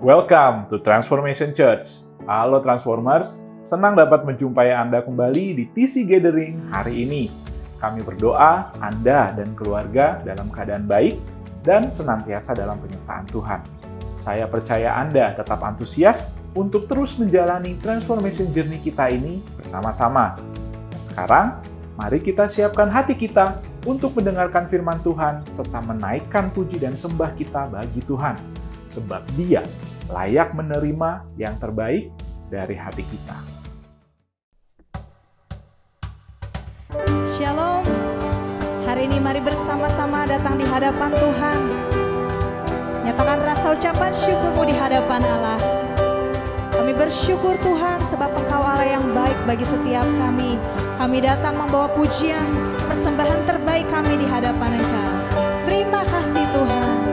Welcome to Transformation Church. Halo Transformers, senang dapat menjumpai Anda kembali di TC Gathering hari ini. Kami berdoa Anda dan keluarga dalam keadaan baik dan senantiasa dalam penyertaan Tuhan. Saya percaya Anda tetap antusias untuk terus menjalani transformation journey kita ini bersama-sama. Dan sekarang, mari kita siapkan hati kita untuk mendengarkan firman Tuhan serta menaikkan puji dan sembah kita bagi Tuhan. Sebab Dia layak menerima yang terbaik dari hati kita. Shalom. Hari ini mari bersama-sama datang di hadapan Tuhan. Nyatakan rasa ucapan syukurmu di hadapan Allah. Kami bersyukur Tuhan sebab Engkau Allah yang baik bagi setiap kami. Kami datang membawa pujian, persembahan terbaik kami di hadapan Engkau. Terima kasih Tuhan.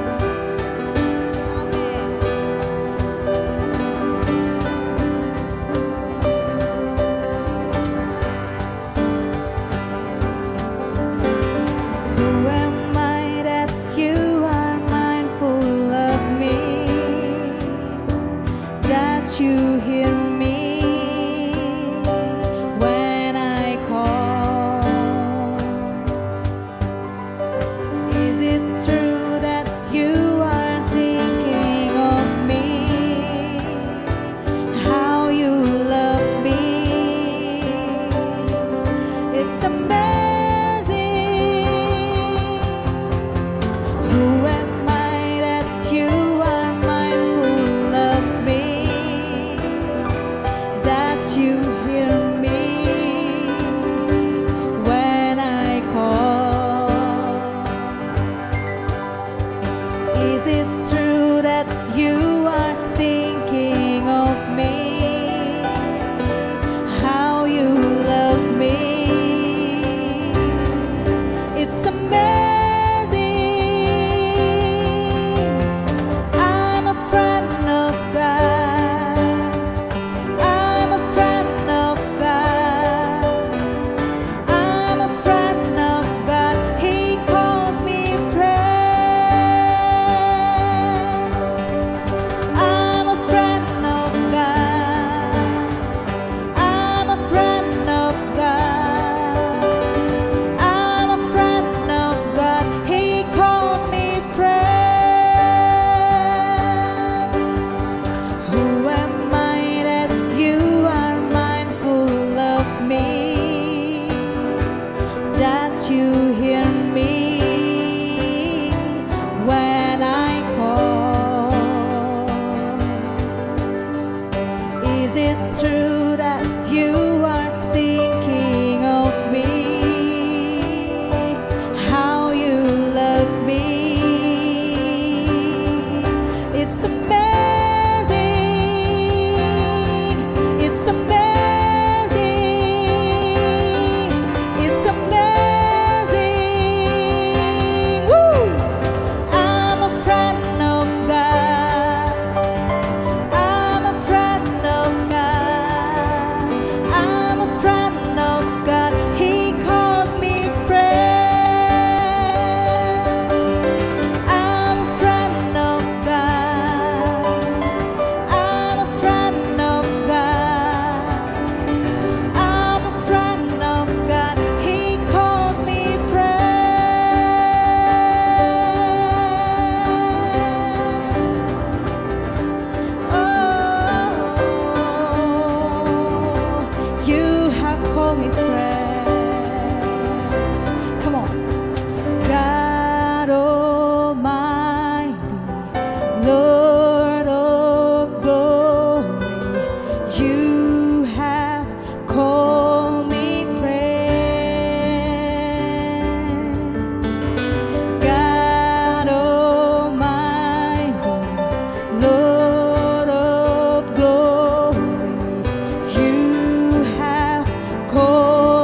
Oh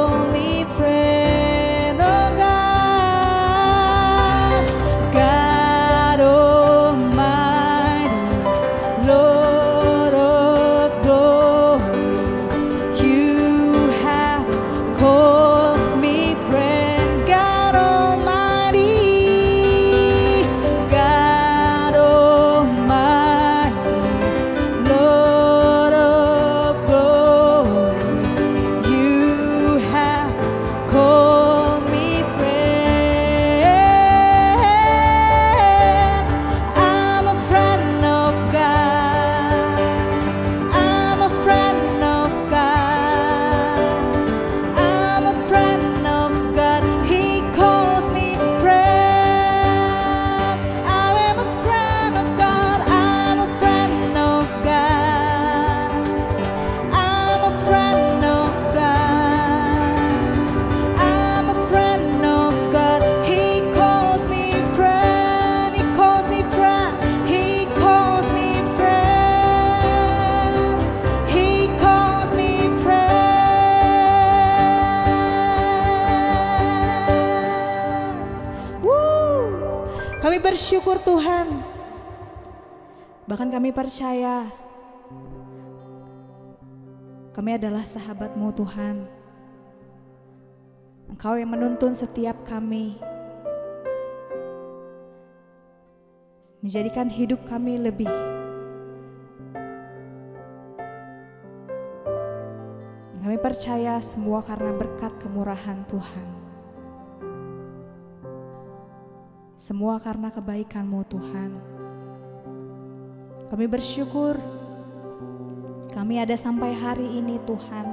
bersyukur Tuhan. Bahkan kami percaya kami adalah sahabat-Mu Tuhan. Engkau yang menuntun setiap kami, menjadikan hidup kami lebih kami percaya semua karena berkat kemurahan Tuhan. Semua karena kebaikan-Mu Tuhan. Kami bersyukur kami ada sampai hari ini Tuhan.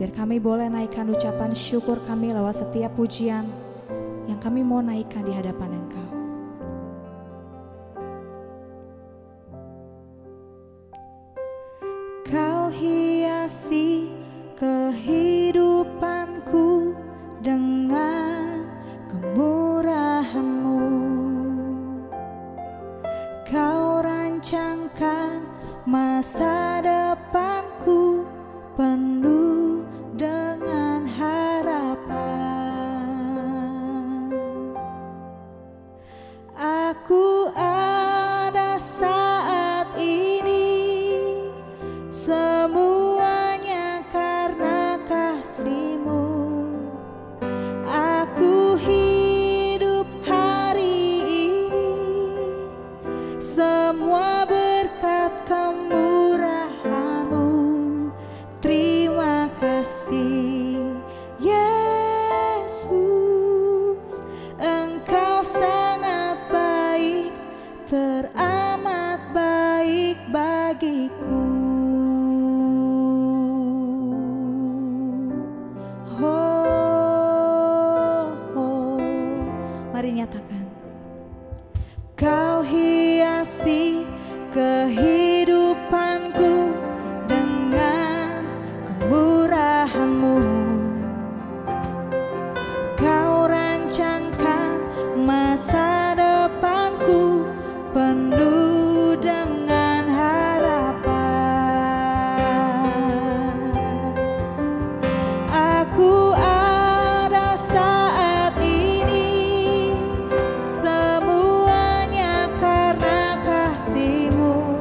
Biar kami boleh naikkan ucapan syukur kami lewat setiap pujian yang kami mau naikkan di hadapan Engkau. Kau hiasi kehidupanku dengan kemurahan-Mu. Kau rancangkan masa depanku penuh dengan harapan. Aku ada saat ini, semuanya karena kasih-Mu. Aku hidup hari ini, semua berkat kemurahan-Mu. Terima kasih Yesus, Engkau sangat baik, teramat baik bagiku. Mari nyatakan. Kau hiasi kehidupanku dengan kemurahan-Mu. Kau rancangkan masa depanku penuh dengan harapan. Aku ada saat ini, semuanya karena kasih-Mu.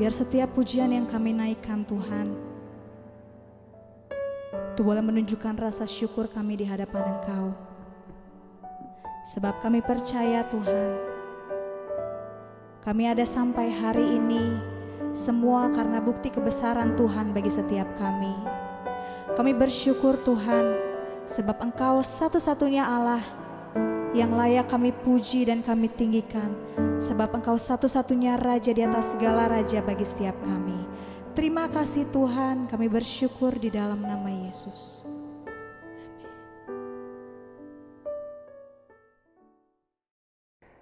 Biar setiap pujian yang kami naikkan Tuhan, itu boleh menunjukkan rasa syukur kami di hadapan Engkau. Sebab kami percaya Tuhan, kami ada sampai hari ini semua karena bukti kebesaran Tuhan bagi setiap kami. Kami bersyukur Tuhan, sebab Engkau satu-satunya Allah yang layak kami puji dan kami tinggikan, sebab Engkau satu-satunya Raja di atas segala raja bagi setiap kami. Terima kasih Tuhan, kami bersyukur di dalam nama Yesus.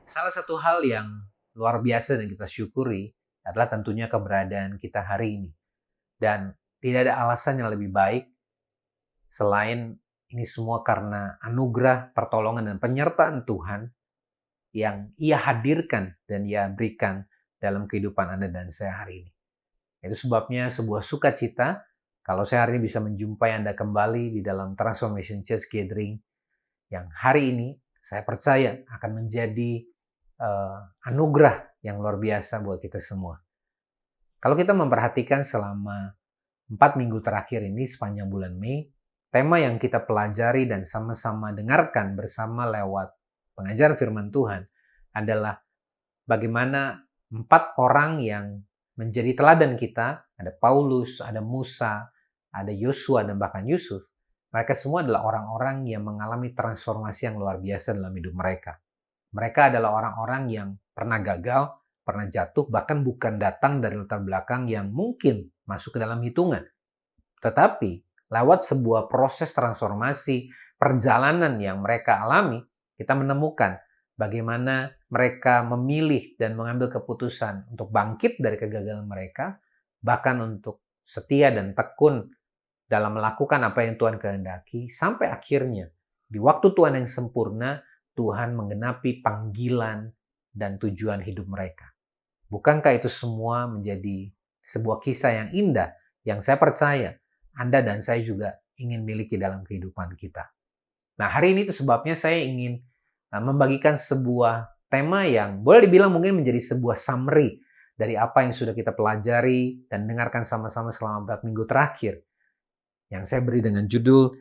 Salah satu hal yang luar biasa dan kita syukuri adalah tentunya keberadaan kita hari ini. Dan tidak ada alasan yang lebih baik selain ini semua karena anugerah, pertolongan, dan penyertaan Tuhan yang Ia hadirkan dan Ia berikan dalam kehidupan Anda dan saya hari ini. Itu sebabnya sebuah sukacita kalau saya hari ini bisa menjumpai Anda kembali di dalam Transformation Church Gathering yang hari ini saya percaya akan menjadi anugerah yang luar biasa buat kita semua. Kalau kita memperhatikan selama 4 minggu terakhir ini sepanjang bulan Mei, tema yang kita pelajari dan sama-sama dengarkan bersama lewat pengajaran firman Tuhan adalah bagaimana 4 orang yang menjadi teladan kita, ada Paulus, ada Musa, ada Yosua, dan bahkan Yusuf. Mereka semua adalah orang-orang yang mengalami transformasi yang luar biasa dalam hidup mereka. Mereka adalah orang-orang yang pernah gagal, pernah jatuh, bahkan bukan datang dari latar belakang yang mungkin masuk ke dalam hitungan. Tetapi lewat sebuah proses transformasi, perjalanan yang mereka alami, kita menemukan bagaimana mereka memilih dan mengambil keputusan untuk bangkit dari kegagalan mereka, bahkan untuk setia dan tekun dalam melakukan apa yang Tuhan kehendaki, sampai akhirnya di waktu Tuhan yang sempurna, Tuhan menggenapi panggilan dan tujuan hidup mereka. Bukankah itu semua menjadi sebuah kisah yang indah, yang saya percaya Anda dan saya juga ingin miliki dalam kehidupan kita. Nah, hari ini itu sebabnya saya ingin membagikan sebuah tema yang boleh dibilang mungkin menjadi sebuah summary dari apa yang sudah kita pelajari dan dengarkan sama-sama selama 4 minggu terakhir. Yang saya beri dengan judul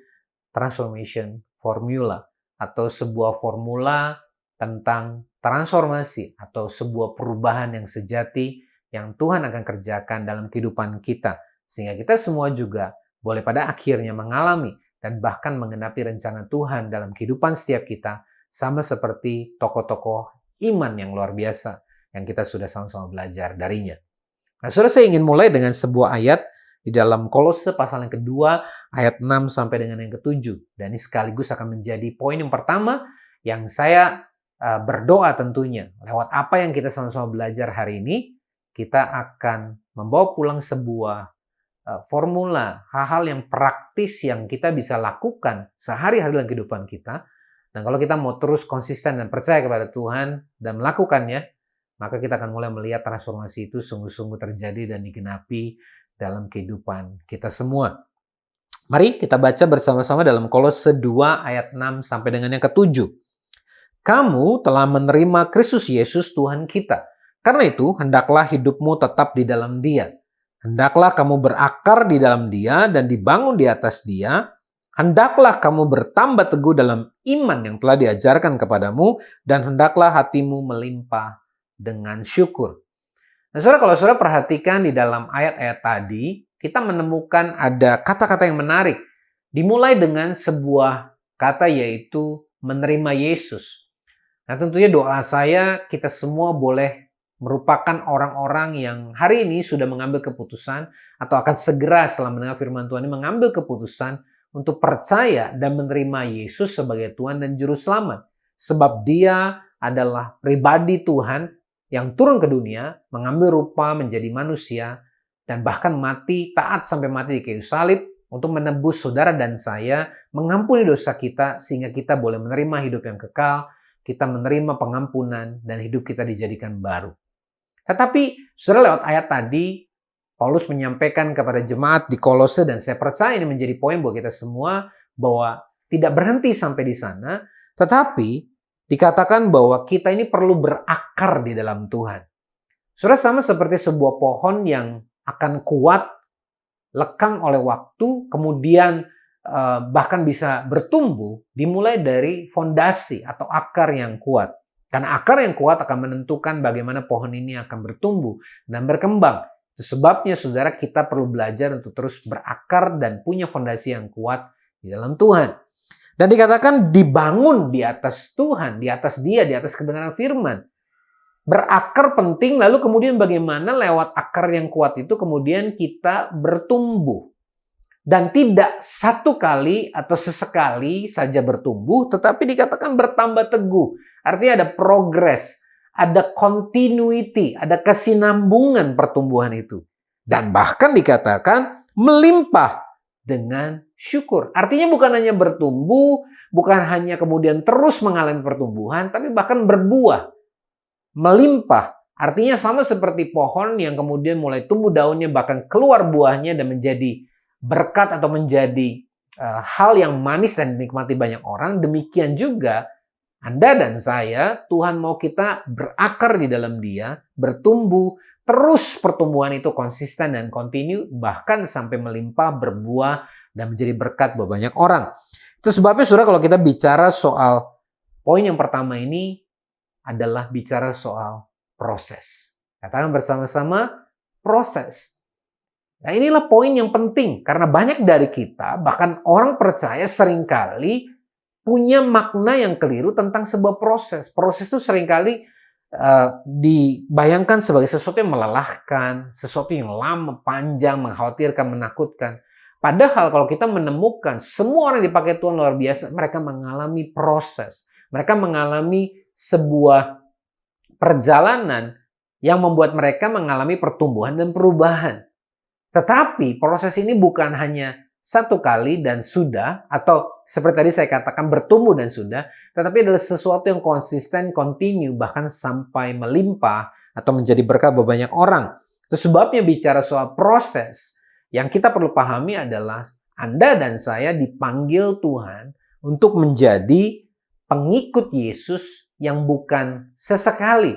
Transformation Formula, atau sebuah formula tentang transformasi atau sebuah perubahan yang sejati yang Tuhan akan kerjakan dalam kehidupan kita. Sehingga kita semua juga boleh pada akhirnya mengalami dan bahkan menggenapi rencana Tuhan dalam kehidupan setiap kita, sama seperti tokoh-tokoh iman yang luar biasa yang kita sudah sama-sama belajar darinya. Nah, saudara, saya ingin mulai dengan sebuah ayat di dalam Kolose pasal yang kedua, ayat 6 sampai dengan yang ke-7. Dan ini sekaligus akan menjadi poin yang pertama yang saya berdoa tentunya. Lewat apa yang kita sama-sama belajar hari ini, kita akan membawa pulang sebuah formula, hal-hal yang praktis yang kita bisa lakukan sehari-hari dalam kehidupan kita. Dan kalau kita mau terus konsisten dan percaya kepada Tuhan dan melakukannya, maka kita akan mulai melihat transformasi itu sungguh-sungguh terjadi dan digenapi dalam kehidupan kita semua. Mari kita baca bersama-sama dalam Kolose 2 ayat 6 sampai dengan yang ke-7. Kamu telah menerima Kristus Yesus Tuhan kita. Karena itu, hendaklah hidupmu tetap di dalam Dia. Hendaklah kamu berakar di dalam Dia dan dibangun di atas Dia. Hendaklah kamu bertambah teguh dalam iman yang telah diajarkan kepadamu, dan hendaklah hatimu melimpah dengan syukur. Nah, saudara, kalau saudara perhatikan di dalam ayat-ayat tadi, kita menemukan ada kata-kata yang menarik. Dimulai dengan sebuah kata, yaitu menerima Yesus. Nah, tentunya doa saya, kita semua boleh merupakan orang-orang yang hari ini sudah mengambil keputusan atau akan segera setelah mendengar firman Tuhan ini mengambil keputusan untuk percaya dan menerima Yesus sebagai Tuhan dan Juru Selamat. Sebab Dia adalah pribadi Tuhan yang turun ke dunia, mengambil rupa menjadi manusia, dan bahkan mati, taat sampai mati di kayu salib untuk menebus saudara dan saya, mengampuni dosa kita sehingga kita boleh menerima hidup yang kekal, kita menerima pengampunan, dan hidup kita dijadikan baru. Tetapi, saudara, lewat ayat tadi, Paulus menyampaikan kepada jemaat di Kolose, dan saya percaya ini menjadi poin buat kita semua, bahwa tidak berhenti sampai di sana, tetapi dikatakan bahwa kita ini perlu berakar di dalam Tuhan. Saudara, sama seperti sebuah pohon yang akan kuat, lekang oleh waktu, kemudian bahkan bisa bertumbuh, dimulai dari fondasi atau akar yang kuat. Karena akar yang kuat akan menentukan bagaimana pohon ini akan bertumbuh dan berkembang. Itu sebabnya saudara, kita perlu belajar untuk terus berakar dan punya fondasi yang kuat di dalam Tuhan. Dan dikatakan dibangun di atas Tuhan, di atas Dia, di atas kebenaran firman. Berakar penting, lalu kemudian bagaimana lewat akar yang kuat itu kemudian kita bertumbuh. Dan tidak satu kali atau sesekali saja bertumbuh, tetapi dikatakan bertambah teguh. Artinya ada progres, ada continuity, ada kesinambungan pertumbuhan itu. Dan bahkan dikatakan melimpah dengan syukur. Artinya bukan hanya bertumbuh, bukan hanya kemudian terus mengalami pertumbuhan, tapi bahkan berbuah. Melimpah. Artinya sama seperti pohon yang kemudian mulai tumbuh daunnya, bahkan keluar buahnya dan menjadi berkat atau menjadi hal yang manis dan dinikmati banyak orang. Demikian juga Anda dan saya, Tuhan mau kita berakar di dalam Dia, bertumbuh, terus pertumbuhan itu konsisten dan kontinu, bahkan sampai melimpah, berbuah, dan menjadi berkat buat banyak orang. Itu sebabnya saudara, kalau kita bicara soal poin yang pertama ini adalah bicara soal proses. Katakan bersama-sama, proses. Nah, inilah poin yang penting, karena banyak dari kita, bahkan orang percaya seringkali punya makna yang keliru tentang sebuah proses. Proses itu seringkali dibayangkan sebagai sesuatu yang melelahkan, sesuatu yang lama, panjang, mengkhawatirkan, menakutkan. Padahal kalau kita menemukan semua orang yang dipakai Tuhan luar biasa, mereka mengalami proses. Mereka mengalami sebuah perjalanan yang membuat mereka mengalami pertumbuhan dan perubahan. Tetapi proses ini bukan hanya satu kali dan sudah, atau seperti tadi saya katakan bertumbuh dan sudah, tetapi adalah sesuatu yang konsisten, kontinu, bahkan sampai melimpah atau menjadi berkat bagi banyak orang. Itu sebabnya bicara soal proses, yang kita perlu pahami adalah Anda dan saya dipanggil Tuhan untuk menjadi pengikut Yesus yang bukan sesekali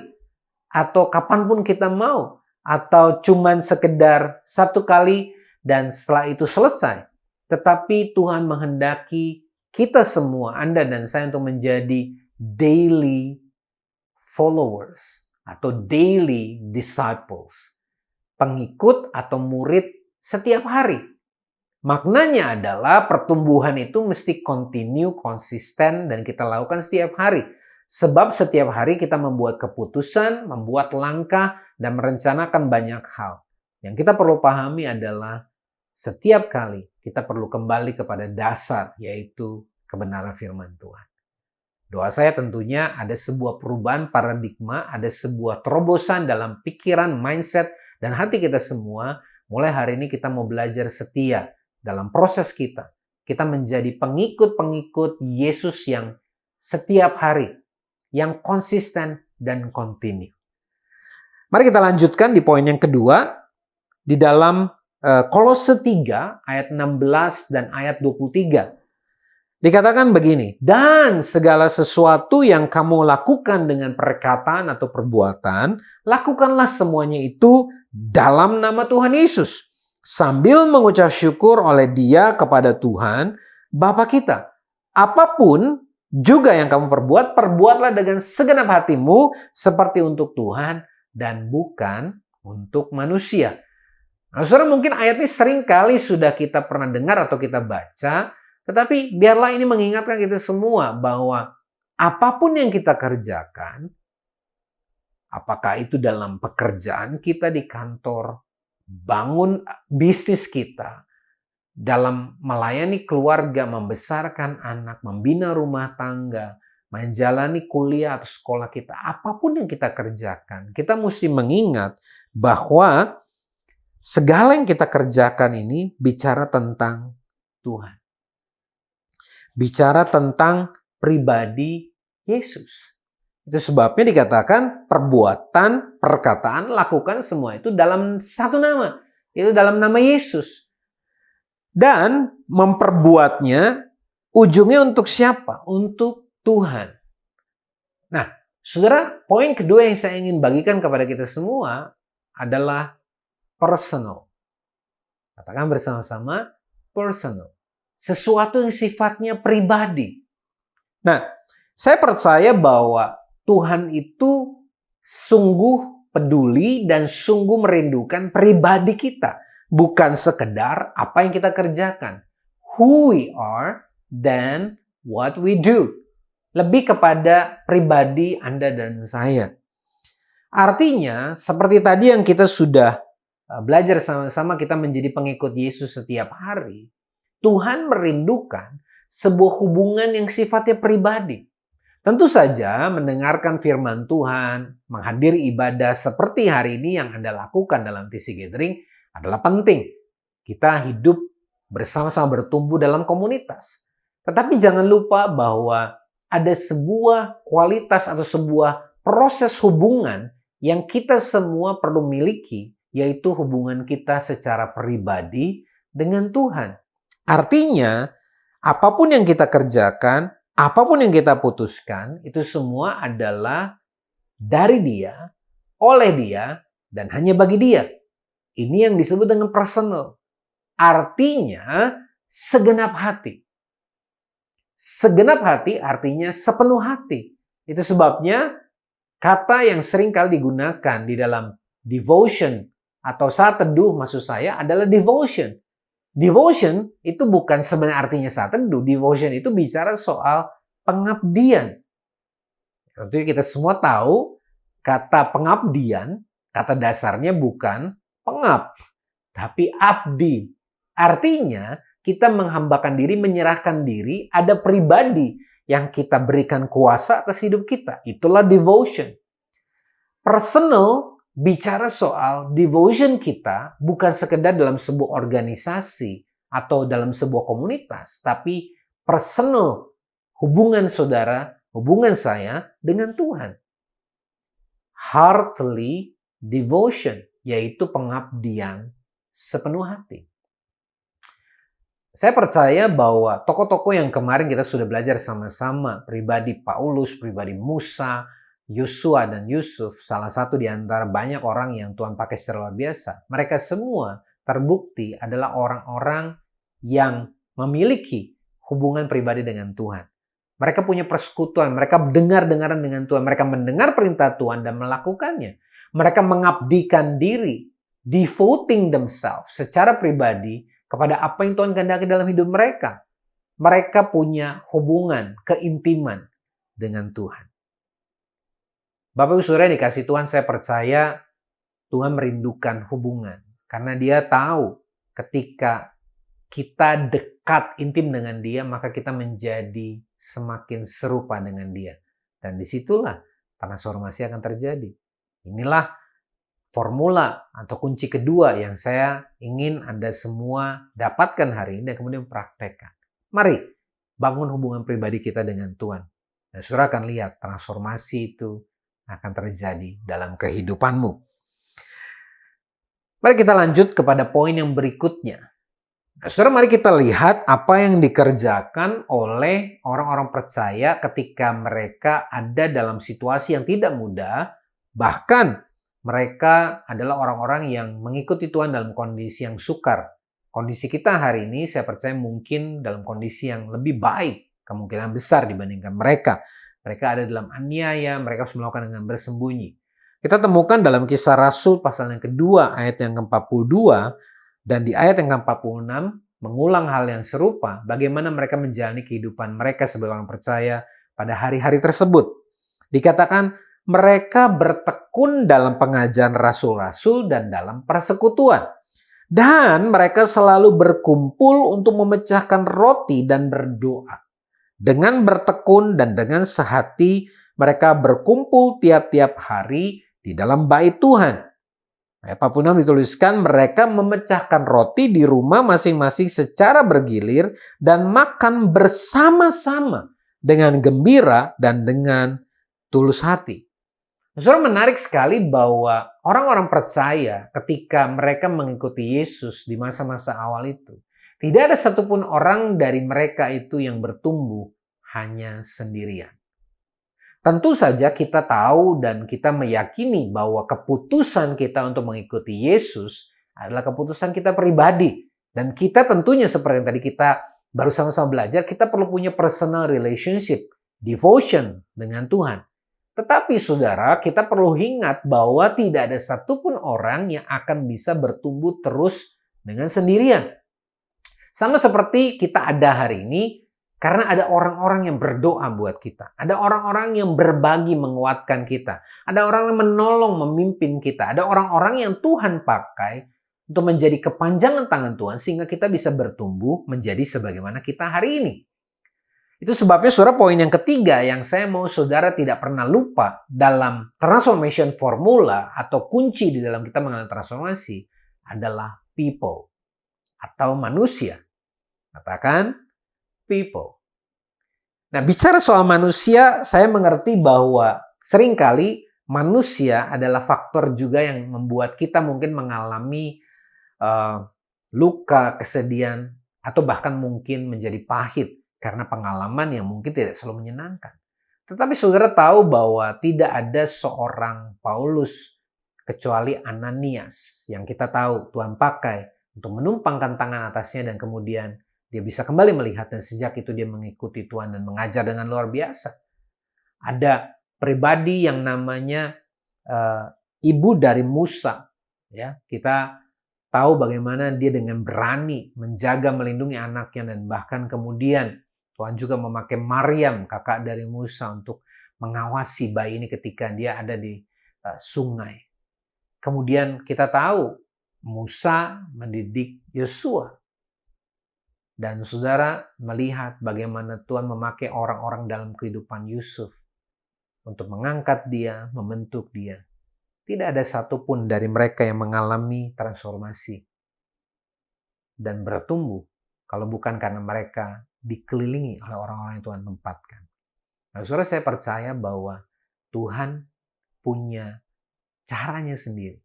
atau kapanpun kita mau, atau cuman sekedar satu kali dan setelah itu selesai. Tetapi Tuhan menghendaki kita semua, Anda dan saya, untuk menjadi daily followers atau daily disciples. Pengikut atau murid setiap hari. Maknanya adalah pertumbuhan itu mesti continue, konsisten, dan kita lakukan setiap hari. Sebab setiap hari kita membuat keputusan, membuat langkah, dan merencanakan banyak hal. Yang kita perlu pahami adalah setiap kali kita perlu kembali kepada dasar, yaitu kebenaran firman Tuhan. Doa saya tentunya ada sebuah perubahan paradigma, ada sebuah terobosan dalam pikiran, mindset, dan hati kita semua. Mulai hari ini kita mau belajar setia dalam proses kita. Kita menjadi pengikut-pengikut Yesus yang setiap hari, yang konsisten dan kontinu. Mari kita lanjutkan di poin yang kedua, di dalam Kolose 3 ayat 16 dan ayat 23. Dikatakan begini, dan segala sesuatu yang kamu lakukan dengan perkataan atau perbuatan, lakukanlah semuanya itu dalam nama Tuhan Yesus, sambil mengucap syukur oleh Dia kepada Tuhan Bapa kita. Apapun juga yang kamu perbuat, perbuatlah dengan segenap hatimu seperti untuk Tuhan dan bukan untuk manusia. Nah, saudara, mungkin ayat ini sering kali sudah kita pernah dengar atau kita baca, tetapi biarlah ini mengingatkan kita semua bahwa apapun yang kita kerjakan, apakah itu dalam pekerjaan kita di kantor, bangun bisnis kita, dalam melayani keluarga, membesarkan anak, membina rumah tangga, menjalani kuliah atau sekolah kita, apapun yang kita kerjakan, kita mesti mengingat bahwa segala yang kita kerjakan ini bicara tentang Tuhan. Bicara tentang pribadi Yesus. Itu sebabnya dikatakan perbuatan, perkataan, lakukan semua itu dalam satu nama. Itu dalam nama Yesus. Dan memperbuatnya ujungnya untuk siapa? Untuk Tuhan. Nah, Saudara, poin kedua yang saya ingin bagikan kepada kita semua adalah personal. Katakan bersama-sama, personal. Sesuatu yang sifatnya pribadi. Nah, saya percaya bahwa Tuhan itu sungguh peduli dan sungguh merindukan pribadi kita. Bukan sekedar apa yang kita kerjakan. Who we are dan what we do. Lebih kepada pribadi Anda dan saya. Artinya, seperti tadi yang kita sudah belajar sama-sama, kita menjadi pengikut Yesus setiap hari. Tuhan merindukan sebuah hubungan yang sifatnya pribadi. Tentu saja mendengarkan firman Tuhan, menghadiri ibadah seperti hari ini yang Anda lakukan dalam TC Gathering adalah penting. Kita hidup bersama-sama bertumbuh dalam komunitas. Tetapi jangan lupa bahwa ada sebuah kualitas atau sebuah proses hubungan yang kita semua perlu miliki, yaitu hubungan kita secara pribadi dengan Tuhan. Artinya, apapun yang kita kerjakan, apapun yang kita putuskan, itu semua adalah dari Dia, oleh Dia, dan hanya bagi Dia. Ini yang disebut dengan personal. Artinya, segenap hati. Segenap hati artinya sepenuh hati. Itu sebabnya kata yang sering kali digunakan di dalam devotion atau saat teduh maksud saya adalah devotion. Devotion itu bukan sebenarnya artinya saat teduh. Devotion itu bicara soal pengabdian. Tentunya kita semua tahu kata pengabdian, kata dasarnya bukan pengab, tapi abdi. Artinya kita menghambakan diri, menyerahkan diri, ada pribadi yang kita berikan kuasa atas hidup kita. Itulah devotion. Personal bicara soal devotion kita bukan sekedar dalam sebuah organisasi atau dalam sebuah komunitas, tapi personal hubungan saudara, hubungan saya dengan Tuhan. Heartily devotion, yaitu pengabdian sepenuh hati. Saya percaya bahwa tokoh-tokoh yang kemarin kita sudah belajar sama-sama, pribadi Paulus, pribadi Musa, Yosua dan Yusuf, salah satu di antara banyak orang yang Tuhan pakai secara luar biasa. Mereka semua terbukti adalah orang-orang yang memiliki hubungan pribadi dengan Tuhan. Mereka punya persekutuan, mereka dengar-dengaran dengan Tuhan, mereka mendengar perintah Tuhan dan melakukannya. Mereka mengabdikan diri, devoting themselves secara pribadi kepada apa yang Tuhan kehendaki dalam hidup mereka. Mereka punya hubungan, keintiman dengan Tuhan. Bapak Ibu Saudara yang dikasih Tuhan, saya percaya Tuhan merindukan hubungan. Karena Dia tahu ketika kita dekat intim dengan Dia, maka kita menjadi semakin serupa dengan Dia. Dan disitulah transformasi akan terjadi. Inilah formula atau kunci kedua yang saya ingin Anda semua dapatkan hari ini dan kemudian praktekkan. Mari bangun hubungan pribadi kita dengan Tuhan. Dan saudara akan lihat transformasi itu akan terjadi dalam kehidupanmu. Mari kita lanjut kepada poin yang berikutnya. Nah, saudara, mari kita lihat apa yang dikerjakan oleh orang-orang percaya ketika mereka ada dalam situasi yang tidak mudah. Bahkan mereka adalah orang-orang yang mengikuti Tuhan dalam kondisi yang sukar. Kondisi kita hari ini saya percaya mungkin dalam kondisi yang lebih baik, kemungkinan besar dibandingkan mereka. Mereka ada dalam aniaya, mereka harus melakukan dengan bersembunyi. Kita temukan dalam Kisah Rasul pasal yang kedua ayat yang ke-42 dan di ayat yang ke-46 mengulang hal yang serupa bagaimana mereka menjalani kehidupan mereka sebagai orang percaya pada hari-hari tersebut. Dikatakan mereka bertekun dalam pengajaran rasul-rasul dan dalam persekutuan. Dan mereka selalu berkumpul untuk memecahkan roti dan berdoa. Dengan bertekun dan dengan sehati, mereka berkumpul tiap-tiap hari di dalam bait Tuhan. Ayat 46 dituliskan, mereka memecahkan roti di rumah masing-masing secara bergilir dan makan bersama-sama dengan gembira dan dengan tulus hati. Saudara, menarik sekali bahwa orang-orang percaya ketika mereka mengikuti Yesus di masa-masa awal itu, tidak ada satupun orang dari mereka itu yang bertumbuh hanya sendirian. Tentu saja kita tahu dan kita meyakini bahwa keputusan kita untuk mengikuti Yesus adalah keputusan kita pribadi. Dan kita tentunya seperti yang tadi kita baru sama-sama belajar, kita perlu punya personal relationship, devotion dengan Tuhan. Tetapi saudara, kita perlu ingat bahwa tidak ada satupun orang yang akan bisa bertumbuh terus dengan sendirian. Sama seperti kita ada hari ini, karena ada orang-orang yang berdoa buat kita. Ada orang-orang yang berbagi menguatkan kita. Ada orang yang menolong memimpin kita. Ada orang-orang yang Tuhan pakai untuk menjadi kepanjangan tangan Tuhan sehingga kita bisa bertumbuh menjadi sebagaimana kita hari ini. Itu sebabnya saudara poin yang ketiga yang saya mau saudara tidak pernah lupa dalam transformation formula atau kunci di dalam kita mengalami transformasi adalah people atau manusia. Katakan people. Nah, bicara soal manusia, saya mengerti bahwa seringkali manusia adalah faktor juga yang membuat kita mungkin mengalami luka, kesedihan, atau bahkan mungkin menjadi pahit karena pengalaman yang mungkin tidak selalu menyenangkan. Tetapi saudara tahu bahwa tidak ada seorang Paulus kecuali Ananias yang kita tahu Tuhan pakai untuk menumpangkan tangan atasnya dan kemudian dia bisa kembali melihat dan sejak itu dia mengikuti Tuhan dan mengajar dengan luar biasa. Ada pribadi yang namanya ibu dari Musa. Ya, kita tahu bagaimana dia dengan berani menjaga melindungi anaknya dan bahkan kemudian Tuhan juga memakai Maryam, kakak dari Musa, untuk mengawasi bayi ini ketika dia ada di sungai. Kemudian kita tahu Musa mendidik Yosua. Dan saudara melihat bagaimana Tuhan memakai orang-orang dalam kehidupan Yusuf untuk mengangkat dia, membentuk dia. Tidak ada satupun dari mereka yang mengalami transformasi dan bertumbuh kalau bukan karena mereka dikelilingi oleh orang-orang yang Tuhan tempatkan. Nah, saudara, saya percaya bahwa Tuhan punya caranya sendiri.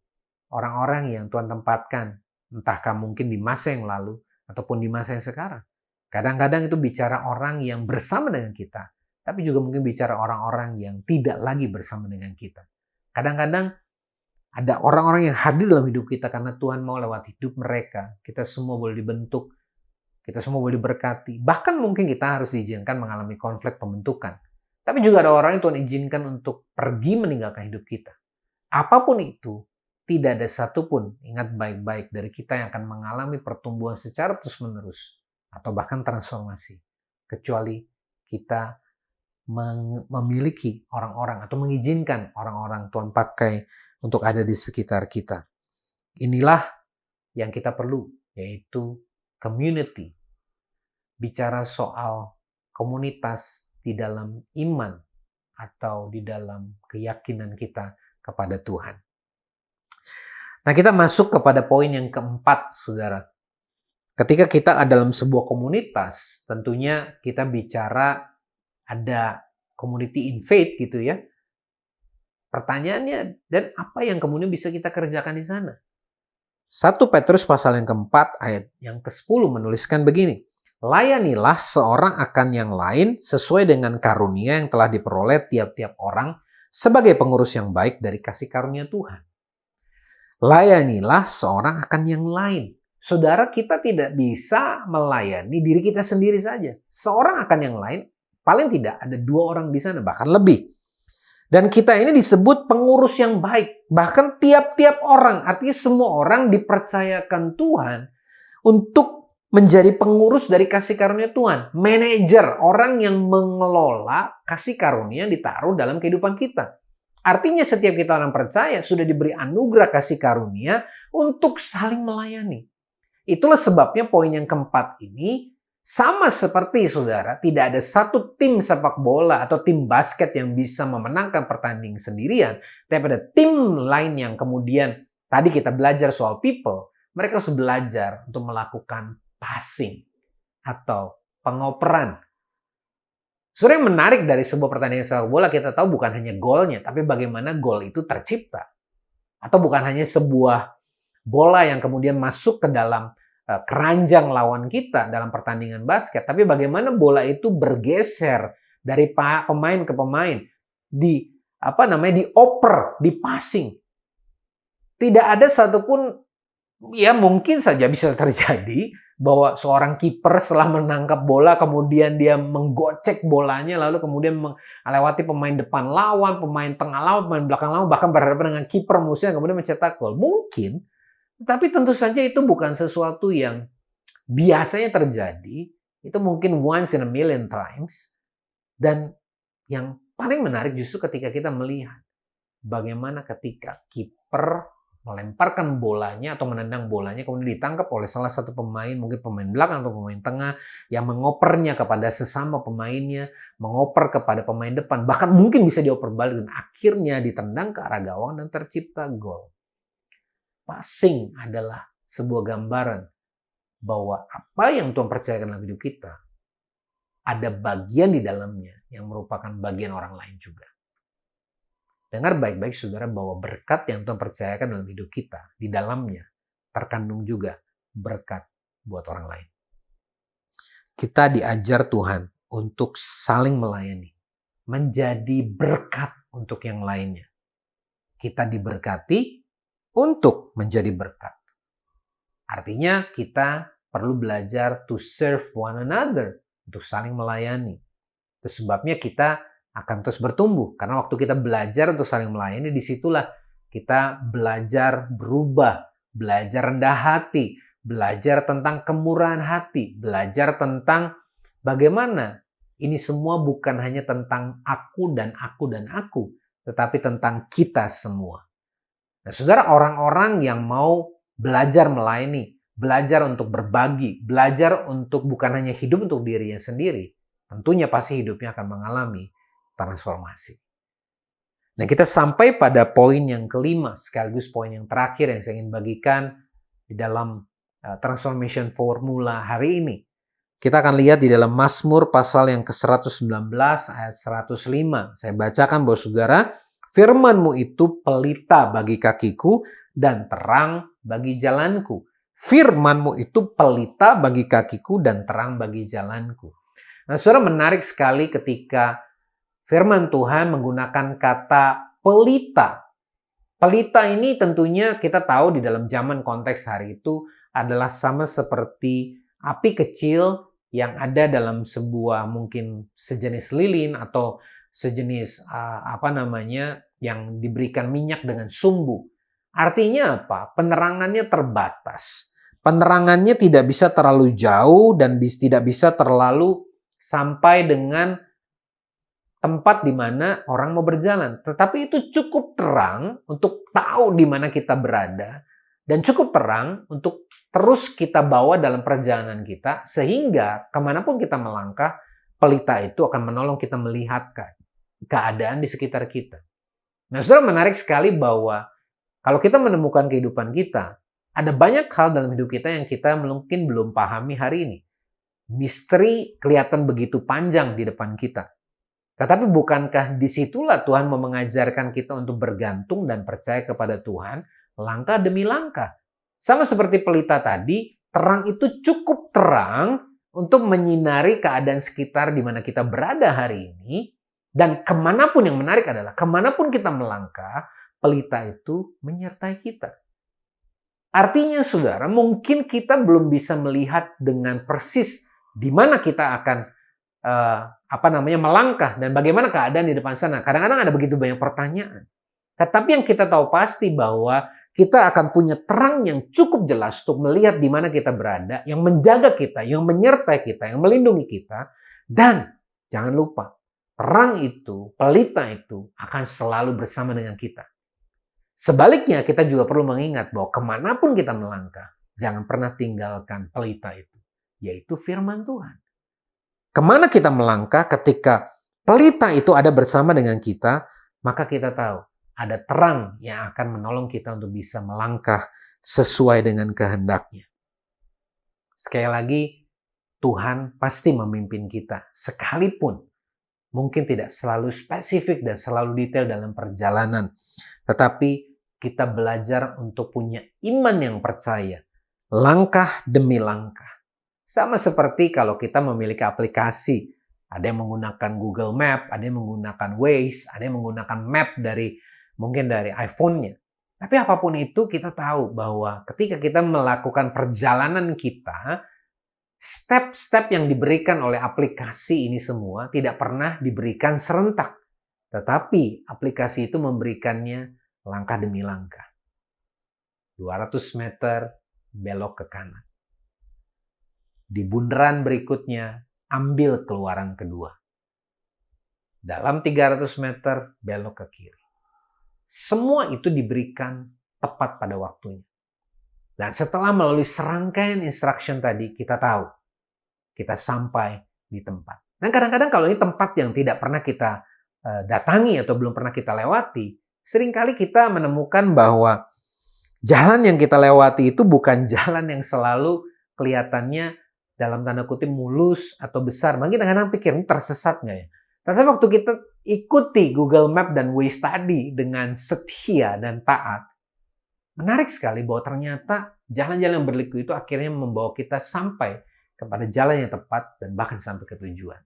Orang-orang yang Tuhan tempatkan, entahkah mungkin di masa yang lalu ataupun di masa yang sekarang. Kadang-kadang itu bicara orang yang bersama dengan kita, tapi juga mungkin bicara orang-orang yang tidak lagi bersama dengan kita. Kadang-kadang ada orang-orang yang hadir dalam hidup kita karena Tuhan mau lewat hidup mereka. Kita semua boleh dibentuk, kita semua boleh diberkati. Bahkan mungkin kita harus diizinkan mengalami konflik pembentukan. Tapi juga ada orang yang Tuhan izinkan untuk pergi meninggalkan hidup kita. Apapun itu, tidak ada satupun, ingat baik-baik, dari kita yang akan mengalami pertumbuhan secara terus-menerus atau bahkan transformasi. Kecuali kita memiliki orang-orang atau mengizinkan orang-orang Tuhan pakai untuk ada di sekitar kita. Inilah yang kita perlu, yaitu community. Bicara soal komunitas di dalam iman atau di dalam keyakinan kita kepada Tuhan. Nah, kita masuk kepada poin yang keempat, saudara. Ketika kita ada dalam sebuah komunitas, tentunya kita bicara ada community in faith gitu ya. Pertanyaannya, dan apa yang kemudian bisa kita kerjakan di sana? 1 Petrus pasal yang keempat ayat yang ke-10 menuliskan begini. Layanilah seorang akan yang lain sesuai dengan karunia yang telah diperoleh tiap-tiap orang sebagai pengurus yang baik dari kasih karunia Tuhan. Layanilah seorang akan yang lain. Saudara, kita tidak bisa melayani diri kita sendiri saja. Seorang akan yang lain, paling tidak ada 2 orang di sana, bahkan lebih. Dan kita ini disebut pengurus yang baik. Bahkan tiap-tiap orang, artinya semua orang dipercayakan Tuhan untuk menjadi pengurus dari kasih karunia Tuhan. Manajer, orang yang mengelola kasih karunia yang ditaruh dalam kehidupan kita. Artinya setiap kita orang percaya sudah diberi anugerah kasih karunia untuk saling melayani. Itulah sebabnya poin yang keempat ini sama seperti saudara, tidak ada satu tim sepak bola atau tim basket yang bisa memenangkan pertandingan sendirian. Tapi ada tim lain yang kemudian tadi kita belajar soal people, mereka harus belajar untuk melakukan passing atau pengoperan. Saudara, yang menarik dari sebuah pertandingan sepak bola kita tahu bukan hanya golnya, tapi bagaimana gol itu tercipta. Atau bukan hanya sebuah bola yang kemudian masuk ke dalam keranjang lawan kita dalam pertandingan basket, tapi bagaimana bola itu bergeser dari pemain ke pemain. dioper, dipasing. Tidak ada satupun, ya mungkin saja bisa terjadi bahwa seorang kiper setelah menangkap bola kemudian dia menggocek bolanya lalu kemudian melewati pemain depan lawan, pemain tengah lawan, pemain belakang lawan, bahkan berhadapan dengan kiper musuh yang kemudian mencetak gol. Mungkin, tapi tentu saja itu bukan sesuatu yang biasanya terjadi. Itu mungkin once in a million times. Dan yang paling menarik justru ketika kita melihat bagaimana ketika kiper melemparkan bolanya atau menendang bolanya kemudian ditangkap oleh salah satu pemain, mungkin pemain belakang atau pemain tengah yang mengopernya kepada sesama pemainnya, mengoper kepada pemain depan, bahkan mungkin bisa dioper balik dan akhirnya ditendang ke arah gawang dan tercipta gol. Passing adalah sebuah gambaran bahwa apa yang Tuhan percayakan dalam hidup kita ada bagian di dalamnya yang merupakan bagian orang lain juga. Dengar baik-baik saudara bahwa berkat yang Tuhan percayakan dalam hidup kita, di dalamnya terkandung juga berkat buat orang lain. Kita diajar Tuhan untuk saling melayani, menjadi berkat untuk yang lainnya. Kita diberkati untuk menjadi berkat. Artinya kita perlu belajar to serve one another, untuk saling melayani. Itu sebabnya kita akan terus bertumbuh. Karena waktu kita belajar untuk saling melayani, disitulah kita belajar berubah, belajar rendah hati, belajar tentang kemurahan hati, belajar tentang bagaimana ini semua bukan hanya tentang aku dan aku dan aku, tetapi tentang kita semua. Nah, saudara, orang-orang yang mau belajar melayani, belajar untuk berbagi, belajar untuk bukan hanya hidup untuk dirinya sendiri, tentunya pasti hidupnya akan mengalami transformasi. Nah, kita sampai pada poin yang kelima, sekaligus poin yang terakhir yang saya ingin bagikan di dalam transformation formula hari ini. Kita akan lihat di dalam Mazmur pasal yang ke-119 ayat 105. Saya bacakan buat saudara, firman-Mu itu pelita bagi kakiku dan terang bagi jalanku. Firman-Mu itu pelita bagi kakiku dan terang bagi jalanku. Nah, saudara, menarik sekali ketika firman Tuhan menggunakan kata pelita. Pelita ini tentunya kita tahu di dalam zaman konteks hari itu adalah sama seperti api kecil yang ada dalam sebuah mungkin sejenis lilin atau sejenis yang diberikan minyak dengan sumbu. Artinya apa? Penerangannya terbatas. Penerangannya tidak bisa terlalu jauh dan tidak bisa terlalu sampai dengan tempat di mana orang mau berjalan. Tetapi itu cukup terang untuk tahu di mana kita berada. Dan cukup terang untuk terus kita bawa dalam perjalanan kita. Sehingga kemanapun kita melangkah, pelita itu akan menolong kita melihat keadaan di sekitar kita. Nah, saudara, menarik sekali bahwa kalau kita menemukan kehidupan kita, ada banyak hal dalam hidup kita yang kita mungkin belum pahami hari ini. Misteri kelihatan begitu panjang di depan kita. Tetapi bukankah disitulah Tuhan mau mengajarkan kita untuk bergantung dan percaya kepada Tuhan langkah demi langkah. Sama seperti pelita tadi, terang itu cukup terang untuk menyinari keadaan sekitar di mana kita berada hari ini. Dan kemanapun, yang menarik adalah kemanapun kita melangkah, pelita itu menyertai kita. Artinya saudara, mungkin kita belum bisa melihat dengan persis di mana kita akan melangkah dan bagaimana keadaan di depan sana. Kadang-kadang ada begitu banyak pertanyaan. Tetapi yang kita tahu pasti bahwa kita akan punya terang yang cukup jelas untuk melihat di mana kita berada, yang menjaga kita, yang menyertai kita, yang melindungi kita. Dan jangan lupa, terang itu, pelita itu akan selalu bersama dengan kita. Sebaliknya, kita juga perlu mengingat bahwa kemanapun kita melangkah, jangan pernah tinggalkan pelita itu, yaitu firman Tuhan. Kemana kita melangkah ketika pelita itu ada bersama dengan kita, maka kita tahu ada terang yang akan menolong kita untuk bisa melangkah sesuai dengan kehendaknya. Sekali lagi, Tuhan pasti memimpin kita, sekalipun mungkin tidak selalu spesifik dan selalu detail dalam perjalanan. Tetapi kita belajar untuk punya iman yang percaya, langkah demi langkah. Sama seperti kalau kita memiliki aplikasi Ada yang menggunakan Google Map, ada yang menggunakan Waze, ada yang menggunakan map mungkin dari iPhone-nya. Tapi apapun itu, kita tahu bahwa ketika kita melakukan perjalanan kita, step-step yang diberikan oleh aplikasi ini semua tidak pernah diberikan serentak. Tetapi aplikasi itu memberikannya langkah demi langkah. 200 meter, belok ke kanan. Di bundaran berikutnya, ambil keluaran kedua. Dalam 300 meter, belok ke kiri. Semua itu diberikan tepat pada waktunya. Dan setelah melalui serangkaian instruction tadi, kita tahu. Kita sampai di tempat. Dan kadang-kadang kalau ini tempat yang tidak pernah kita datangi atau belum pernah kita lewati, seringkali kita menemukan bahwa jalan yang kita lewati itu bukan jalan yang selalu kelihatannya dalam tanda kutip mulus atau besar. Mungkin kadang-kadang pikir, ini tersesat nggak ya? Tapi waktu kita ikuti Google Map dan Waze tadi dengan setia dan taat, menarik sekali bahwa ternyata jalan-jalan yang berliku itu akhirnya membawa kita sampai kepada jalan yang tepat dan bahkan sampai ke tujuan.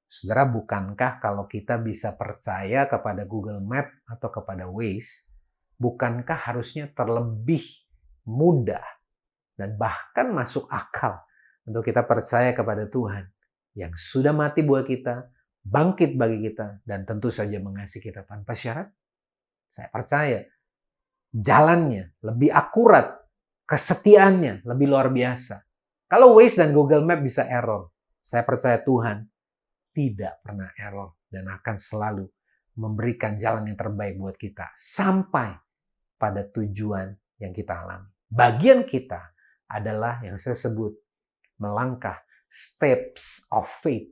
Saudara, bukankah kalau kita bisa percaya kepada Google Map atau kepada Waze, bukankah harusnya terlebih mudah dan bahkan masuk akal untuk kita percaya kepada Tuhan yang sudah mati buat kita, bangkit bagi kita, dan tentu saja mengasihi kita tanpa syarat? Saya percaya jalannya lebih akurat, kesetiaannya lebih luar biasa. Kalau Waze dan Google Map bisa error, saya percaya Tuhan tidak pernah error dan akan selalu memberikan jalan yang terbaik buat kita sampai pada tujuan yang kita alami. Bagian kita adalah yang saya sebut melangkah steps of faith.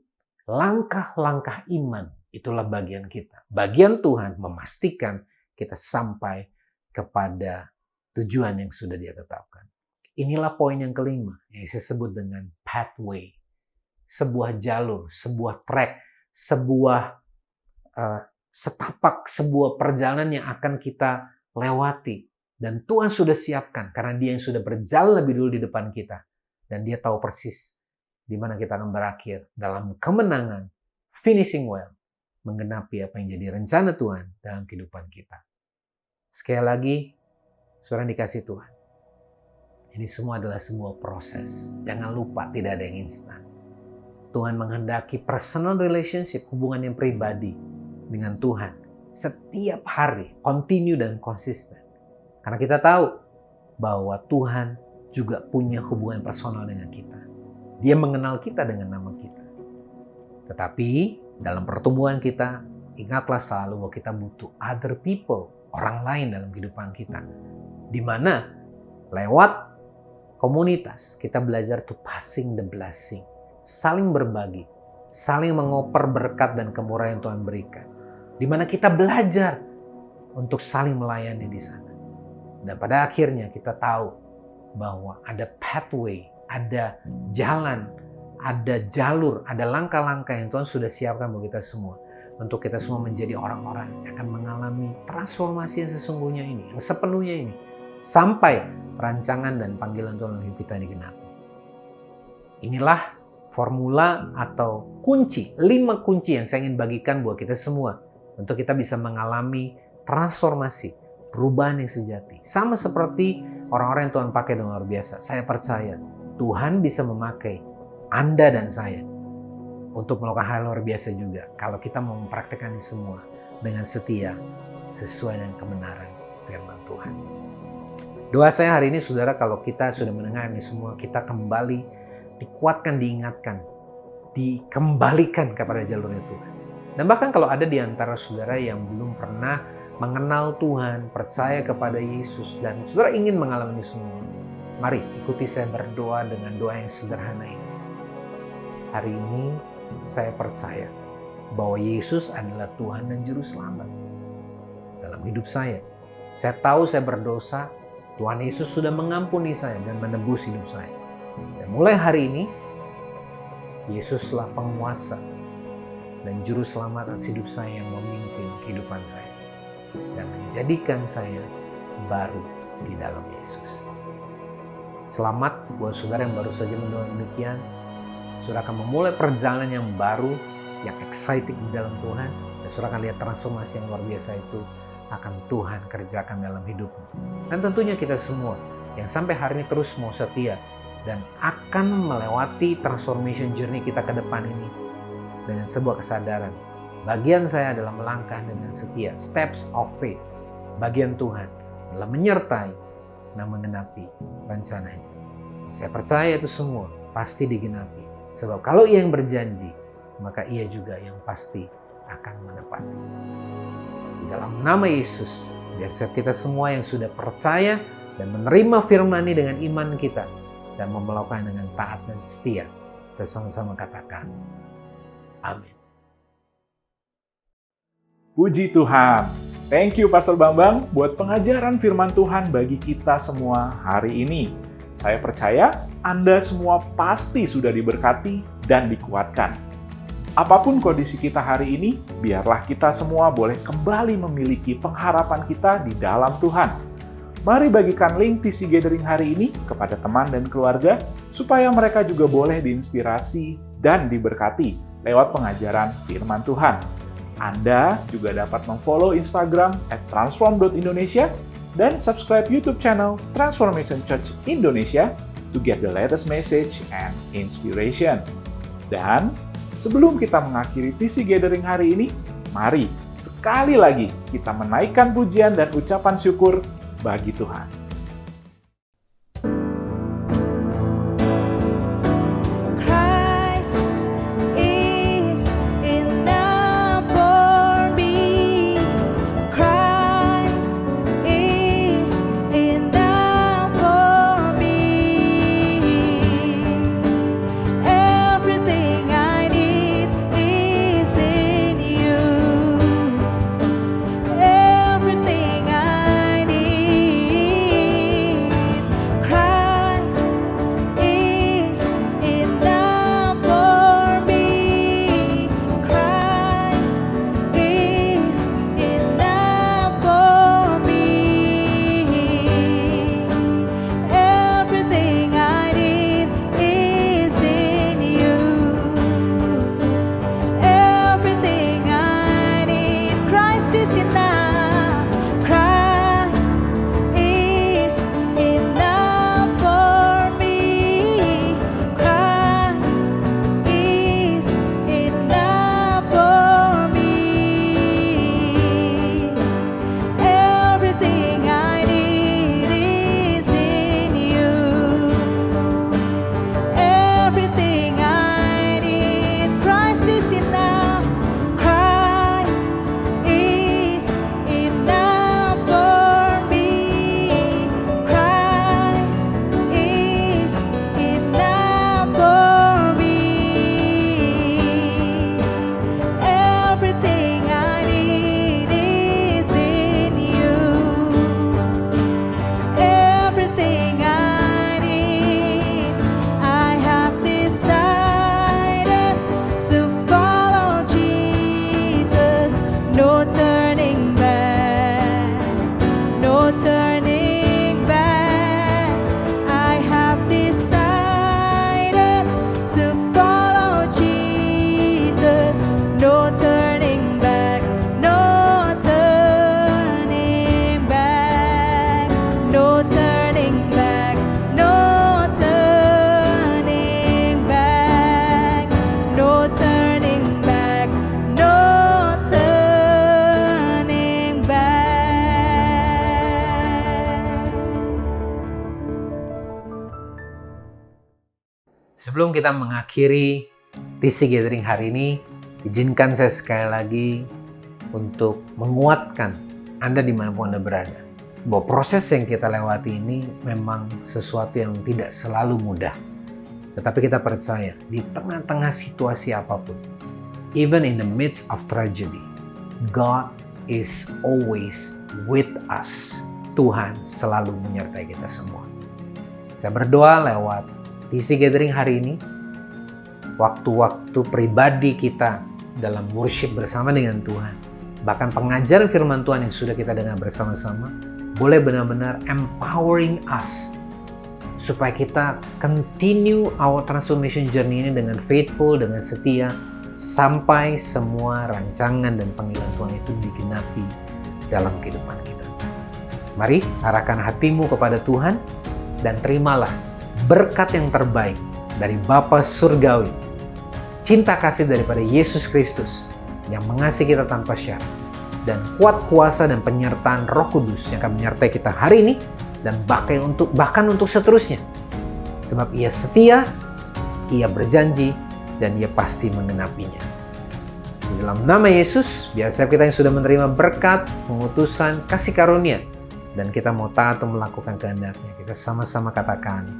Langkah-langkah iman, itulah bagian kita. Bagian Tuhan memastikan kita sampai kepada tujuan yang sudah Dia tetapkan. Inilah poin yang kelima yang saya sebut dengan pathway. Sebuah jalur, sebuah track, sebuah setapak, sebuah perjalanan yang akan kita lewati. Dan Tuhan sudah siapkan karena Dia yang sudah berjalan lebih dulu di depan kita. Dan Dia tahu persis di mana kita akan berakhir dalam kemenangan, finishing well, menggenapi apa yang jadi rencana Tuhan dalam kehidupan kita. Sekali lagi, saudara dikasih Tuhan. Ini semua adalah sebuah proses. Jangan lupa, tidak ada yang instan. Tuhan menghendaki personal relationship, hubungan yang pribadi dengan Tuhan. Setiap hari, continue dan konsisten. Karena kita tahu bahwa Tuhan juga punya hubungan personal dengan kita. Dia mengenal kita dengan nama kita. Tetapi dalam pertumbuhan kita, ingatlah selalu bahwa kita butuh other people, orang lain dalam kehidupan kita. Di mana lewat komunitas kita belajar to passing the blessing. Saling berbagi, saling mengoper berkat dan kemurahan yang Tuhan berikan. Di mana kita belajar untuk saling melayani di sana. Dan pada akhirnya kita tahu bahwa ada pathway, ada jalan, ada jalur, ada langkah-langkah yang Tuhan sudah siapkan bagi kita semua. Untuk kita semua menjadi orang-orang yang akan mengalami transformasi yang sesungguhnya ini, yang sepenuhnya ini. Sampai rancangan dan panggilan Tuhan dalam hidup kita digenapi. Inilah formula atau kunci, 5 kunci yang saya ingin bagikan buat kita semua. Untuk kita bisa mengalami transformasi, perubahan yang sejati. Sama seperti orang-orang yang Tuhan pakai dengan luar biasa. Saya percaya Tuhan bisa memakai Anda dan saya untuk melakukan hal luar biasa juga. Kalau kita mau mempraktikkan ini semua dengan setia, sesuai dengan kebenaran firman Tuhan. Doa saya hari ini, saudara, kalau kita sudah mendengar ini semua, kita kembali dikuatkan, diingatkan, dikembalikan kepada jalurnya Tuhan. Dan bahkan kalau ada di antara saudara yang belum pernah mengenal Tuhan, percaya kepada Yesus, dan saudara ingin mengalami ini semua, mari ikuti saya berdoa dengan doa yang sederhana ini. Hari ini saya percaya bahwa Yesus adalah Tuhan dan Juru Selamat dalam hidup saya. Saya tahu saya berdosa, Tuhan Yesus sudah mengampuni saya dan menebus hidup saya. Dan mulai hari ini, Yesuslah penguasa dan Juru Selamat atas hidup saya yang memimpin kehidupan saya dan menjadikan saya baru di dalam Yesus. Selamat buat saudara yang baru saja mendoakan demikian. Saudara akan memulai perjalanan yang baru, yang exciting di dalam Tuhan. Dan saudara akan lihat transformasi yang luar biasa itu akan Tuhan kerjakan dalam hidupmu. Dan tentunya kita semua yang sampai hari ini terus mau setia dan akan melewati transformation journey kita ke depan ini dengan sebuah kesadaran. Bagian saya adalah melangkah dengan setia, steps of faith. Bagian Tuhan adalah menyertai dan menggenapi rencananya. Saya percaya itu semua pasti digenapi. Sebab kalau Ia yang berjanji, maka Ia juga yang pasti akan menepati. Di dalam nama Yesus, biar setiap kita semua yang sudah percaya dan menerima firman ini dengan iman kita dan melakukan dengan taat dan setia, kita sama-sama katakan, amin. Puji Tuhan. Thank you Pastor Bambang buat pengajaran firman Tuhan bagi kita semua hari ini. Saya percaya Anda semua pasti sudah diberkati dan dikuatkan. Apapun kondisi kita hari ini, biarlah kita semua boleh kembali memiliki pengharapan kita di dalam Tuhan. Mari bagikan link TC Gathering hari ini kepada teman dan keluarga, supaya mereka juga boleh diinspirasi dan diberkati lewat pengajaran firman Tuhan. Anda juga dapat memfollow Instagram @transform.indonesia dan subscribe YouTube channel Transformation Church Indonesia to get the latest message and inspiration. Dan sebelum kita mengakhiri TC Gathering hari ini, mari sekali lagi kita menaikkan pujian dan ucapan syukur bagi Tuhan. Sebelum kita mengakhiri TC Gathering hari ini, izinkan saya sekali lagi untuk menguatkan Anda dimanapun Anda berada. Bahwa proses yang kita lewati ini memang sesuatu yang tidak selalu mudah. Tetapi kita percaya di tengah-tengah situasi apapun, even in the midst of tragedy, God is always with us. Tuhan selalu menyertai kita semua. Saya berdoa lewat TC Gathering hari ini, waktu-waktu pribadi kita dalam worship bersama dengan Tuhan, bahkan pengajaran firman Tuhan yang sudah kita dengar bersama-sama, boleh benar-benar empowering us supaya kita continue our transformation journey ini dengan faithful, dengan setia, sampai semua rancangan dan panggilan Tuhan itu digenapi dalam kehidupan kita. Mari arahkan hatimu kepada Tuhan dan terimalah berkat yang terbaik dari Bapa Surgawi, cinta kasih daripada Yesus Kristus yang mengasihi kita tanpa syarat, dan kuat kuasa dan penyertaan Roh Kudus yang akan menyertai kita hari ini dan bahkan untuk seterusnya. Sebab Ia setia, Ia berjanji, dan Ia pasti menggenapinya. Di dalam nama Yesus, biar setiap kita yang sudah menerima berkat, pengutusan, kasih karunia, dan kita mau taat untuk melakukan kehendak-Nya, kita sama-sama katakan,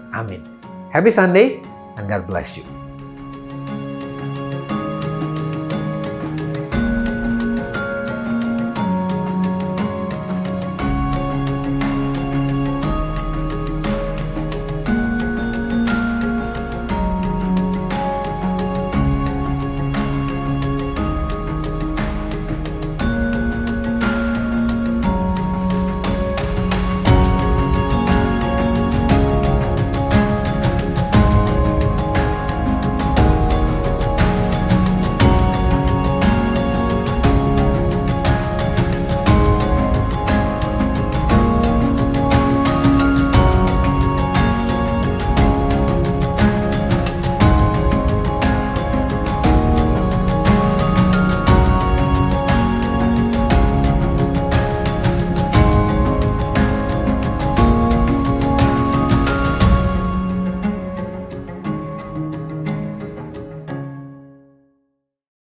amin. Happy Sunday, and God bless you.